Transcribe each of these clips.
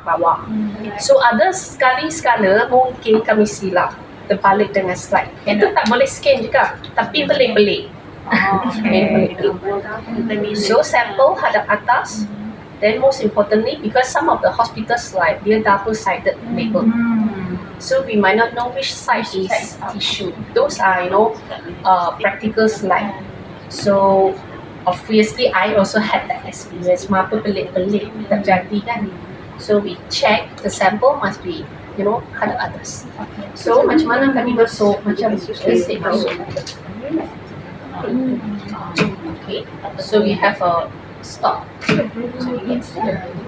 bawah. So ada sekali-sekala mungkin kami silap terbalik dengan slide. Itu tak boleh scan juga, tapi belik-belik. So sample hadap atas. Then most importantly, because some of the hospital slide, dia double-sided label. So we might not know which side is tissue. Those are, practical slide. So obviously, I also had that experience. Mapa pelik-pelik terjadi kan. So we check the sample must be, hadap atas. So macam mana kami masuk, macam basic masuk. Okay, so we have a stop.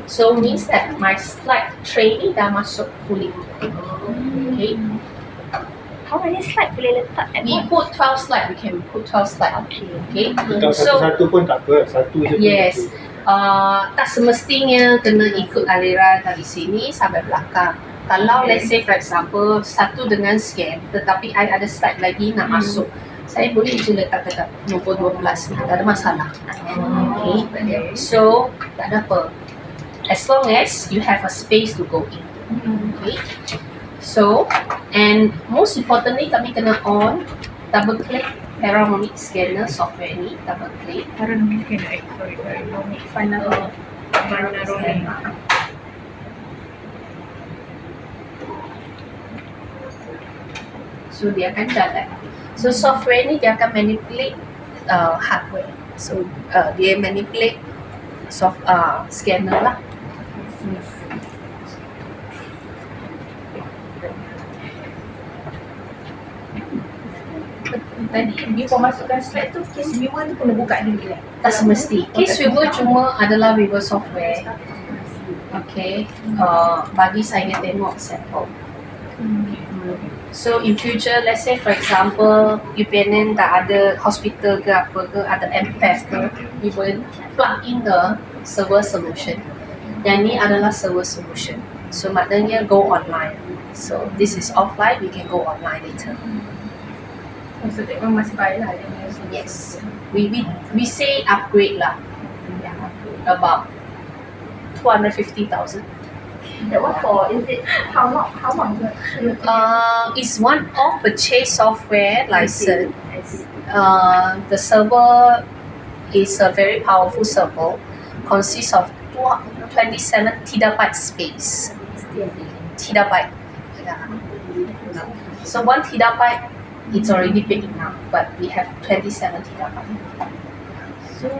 So means that my slide tray ni dah masuk fully. Okay. How many slide boleh letak at We put 12 slide. We can put 12 slide. Okay. So satu pun tak apa, satu je. Yes. Tak semestinya kena ikut aliran dari sini sampai belakang. Kalau let's say for example satu dengan scan, tetapi I ada slide lagi nak masuk, saya boleh je letak dekat nombor 12 ni, tak ada masalah. Okay. So tak ada apa. As long as you have a space to go in. Okay. So, and most importantly kami kena on, double click panoramic scanner software ni, double click. Panoramic scanner, sorry, panoramic scanner. So dia akan jalan. So software ni dia akan manipulate hardware. So dia manipulate scanner lah. Tadi before masukkan slide tu, case viewer tu kena buka dulu lah. Tak semesti. Case viewer cuma adalah viewer software. Okay. Bagi saya tengok sample. So in future, let's say for example, you pengen tak ada hospital ke apa ke, ada MPES ke, you will plug in the server solution. Yang ni adalah server solution. So maknanya go online. So this is offline, we can go online later. So memang masih baik lah. Yes. We say upgrade lah. About 250,000. That one for, is it how long? It's one off purchase software license. The server is a very powerful server, consists of 27 terabyte space. Terabyte. Yeah. So 1 terabyte, it's already big enough, but we have 27 terabyte. So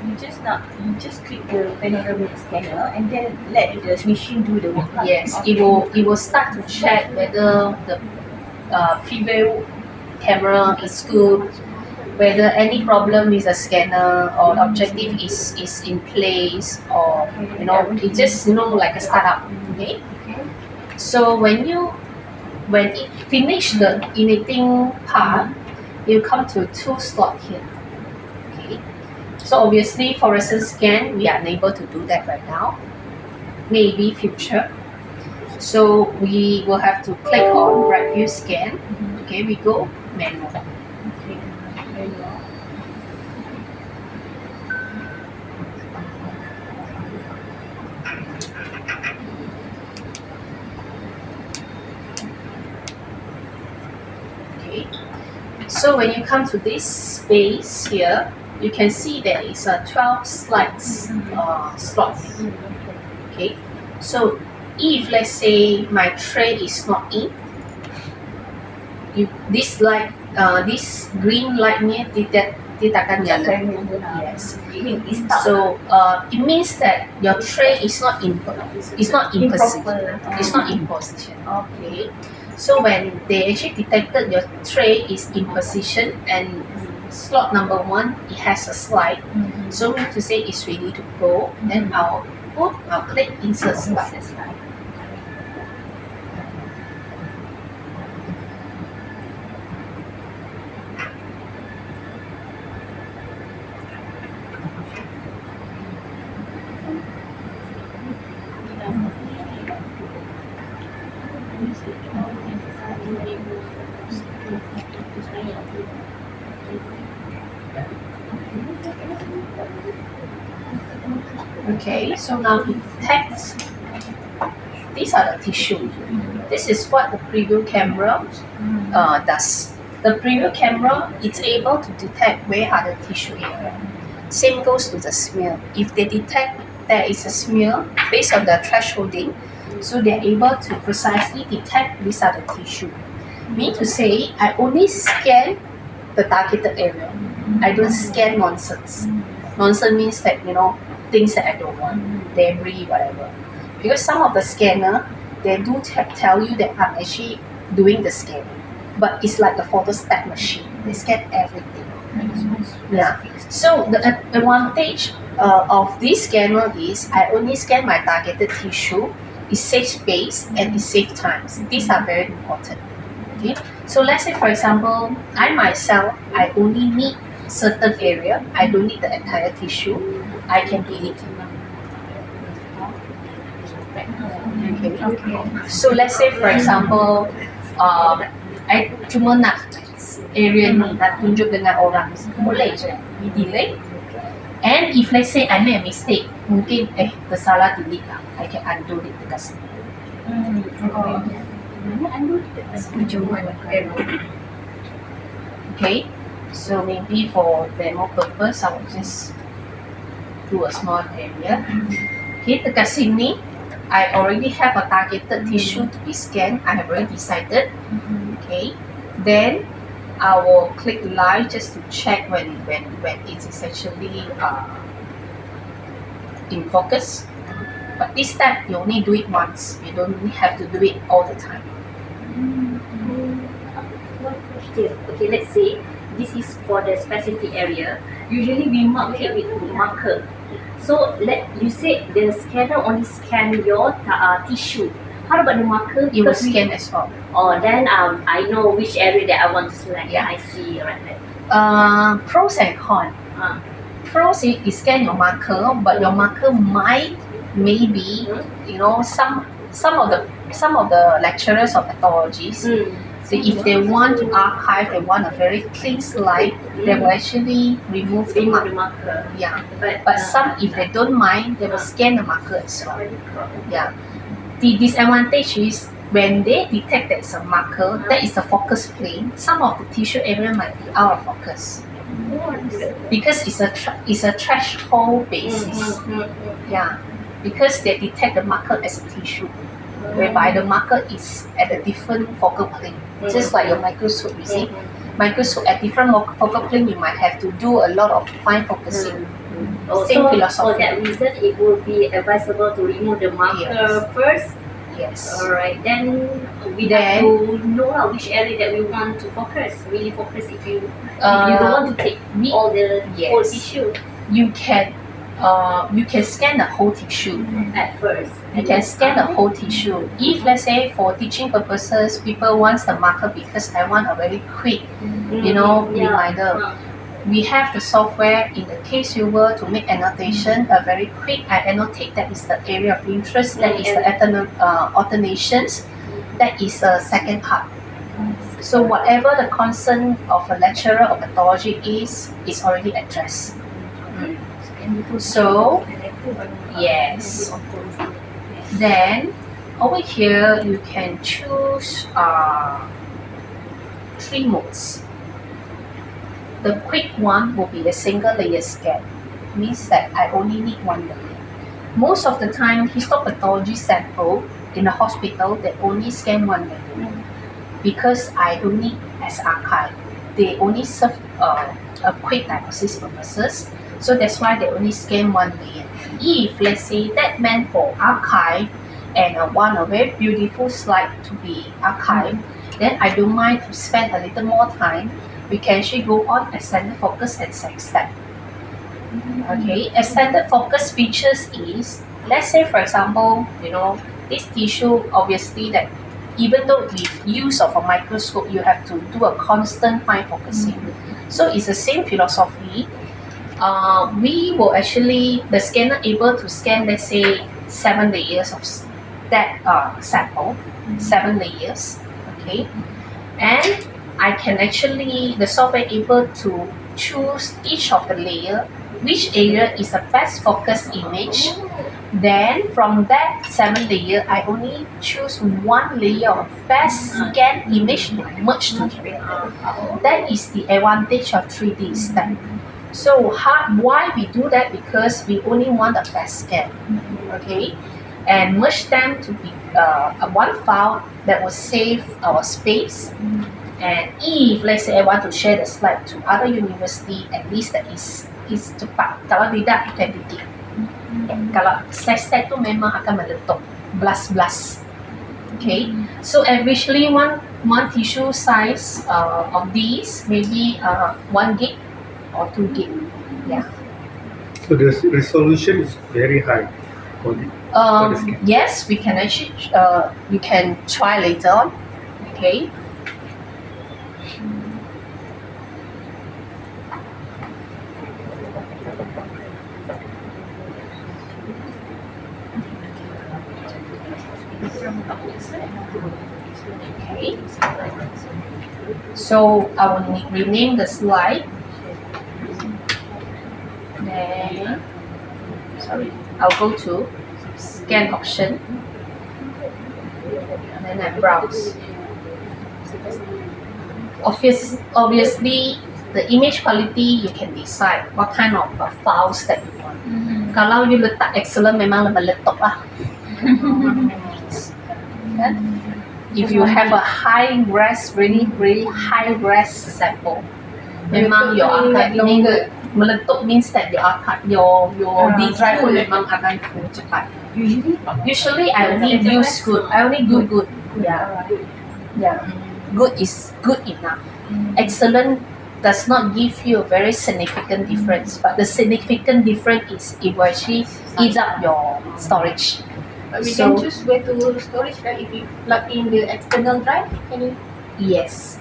you just click the panoramic scanner and then let the machine do the work. Yes, it will start to check whether the preview camera is good, whether any problem with the scanner or the objective is in place, or it just like a startup. Okay. So when it finish the imaging part, you come to 2 slot here. Okay. So obviously fluorescent scan, we are unable to do that right now. Maybe future. So we will have to click on bright view scan. Okay, we go manual. Okay. So when you come to this space here, you can see that it's a 12 slides slot. Okay. So if let's say my tray is not in, this green light ni tidak akan jalan. Yes. So it means that your tray is not in position. It's not in position. Okay. So when they actually detected your tray is in position and slot number 1, it has a slide. So mean to say it's ready to go. Then I'll click insert slide. Okay, so now it detects These are the tissue. This is what the preview camera does. The preview camera is able to detect where are the tissue area. Same goes to the smear. If they detect there is a smear based on the thresholding, so they're able to precisely detect these are the tissue. Mean to say, I only scan the targeted area. I don't scan nonsense. Nonsense means that, things that I don't want, debris, whatever. Because some of the scanner, they do tell you that I'm actually doing the scanning. But it's like a photostat machine. They scan everything. Yeah. So the advantage of this scanner is I only scan my targeted tissue. It saves space and it saves time. These are very important. Okay. So let's say, for example, I myself, I only need certain area. I don't need the entire tissue. I can delete it. Okay. So let's say, for example, I cuma nak area ni nak tunjuk dengan orang, boleh je, we delete. And if let's say I made a mistake, mungkin tersalah delete lah, I can undo it dekat sini. Okay, so maybe for demo purpose, I will just do a small area. Okay, dekat sini, I already have a targeted tissue to be scanned. I have already decided. Okay, then I will click live just to check when it is actually in focus. But this step you only do it once. You don't have to do it all the time. Okay, let's say this is for the specific area. Usually we mark it with marker. So you said the scanner only scan your tissue. How about the marker? It will scan as well. Oh, then I know which area that I want to select. Yeah, I see. Right. Pros and cons. Pros is scan your marker, but your marker might maybe some of the lecturers of pathologies. So if they want to archive, they want a very clean slide, they will actually remove the marker. Yeah. But some, if they don't mind, they will scan the marker as well. Yeah. The disadvantage is when they detect that it's a marker, that is the focus plane, some of the tissue area might be out of focus. Because it's a threshold basis. Yeah. Because they detect the marker as a tissue, whereby the marker is at a different focal plane. Just like your microscope, you see. Microscope at different focal plane, you might have to do a lot of fine focusing. Same philosophy. For that reason, it will be advisable to remove the marker first. Yes. Alright, then we have to know which area that we want to focus. Really focus if you don't want to take all the whole tissue. You can scan the whole tissue at first. You can scan the whole tissue. If let's say for teaching purposes, people want the marker because I want a very quick, reminder. We have the software in the case you were to make annotation, a very quick. I annotate that is the area of interest, that is the alternations, that is the second part. So whatever the concern of a lecturer of pathology is already addressed. So, yes. Then over here you can choose 3 modes. The quick one will be the single layer scan. Means that I only need 1 layer. Most of the time, histopathology sample in the hospital, they only scan 1 layer. Because I don't need as archive. They only serve a quick diagnosis purposes. So that's why they only scan 1 layer. If let's say that meant for archive and want a very beautiful slide to be archived, then I don't mind to spend a little more time. We can actually go on extended focus and step. Okay, extended focus features is, let's say for example, this tissue obviously that even though with use of a microscope, you have to do a constant fine focusing. So it's the same philosophy. We will actually, the scanner able to scan, let's say 7 layers of that sample, 7 layers, okay, and I can actually, the software able to choose each of the layer, which area is the best focus image Then from that 7 layer, I only choose one layer of best scan image to merge together. That is the advantage of 3D step. So why we do that? Because we only want the best scan, okay, and merge them to be one file that will save our space. And if let's say I want to share the slide to other university, at least that is cepat. Kalau tidak, it can be deep. Kalau set tu memang akan meletup, blast. Okay, so averagely one tissue size of these maybe 1 gig or 2 gig. Yeah. So the resolution is very high for the scan. Yes, we can actually you can try later on. Okay. Okay. So I will rename the slide. Then, I'll go to scan option. And then I browse. Obviously, the image quality you can decide what kind of files that you want. Kalau you letak excellent, memang meletup lah. If you have a high res, really high res sample, memang your archive ini meletup means that your D drive pun memang akan full cepat. Usually I only use good. I only do good. Yeah. Good is good enough. Excellent does not give you a very significant difference, but the significant difference is it will actually eat up your storage. But we can choose where to storage, right? If you plug in the external drive, can you? Yes.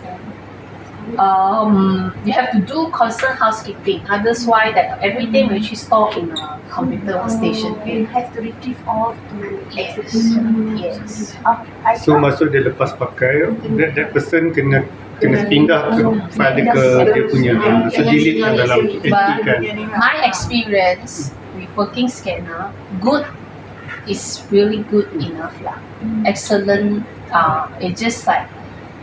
You have to do constant housekeeping. Otherwise, that everything will actually store in a computer station. You have to retrieve all to access. Yes. So maksud dia lepas pakai, that person kena pindah ke file dia ke dia punya, so delete yang dalam empty kan. My experience with working scanner, good is really good enough lah. Excellent. It's just like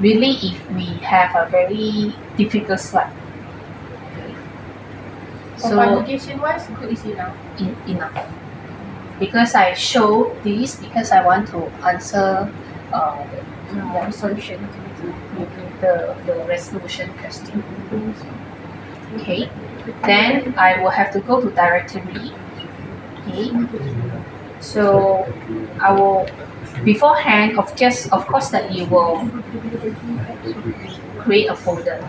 really if we have a very difficult slide. So publication wise, good is enough. Enough. Because I show this because I want to answer the solution the resolution question. Okay. Then I will have to go to directory. Okay. So I will beforehand of course that you will create a folder.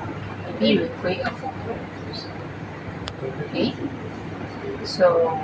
Maybe you will create a folder. Okay. So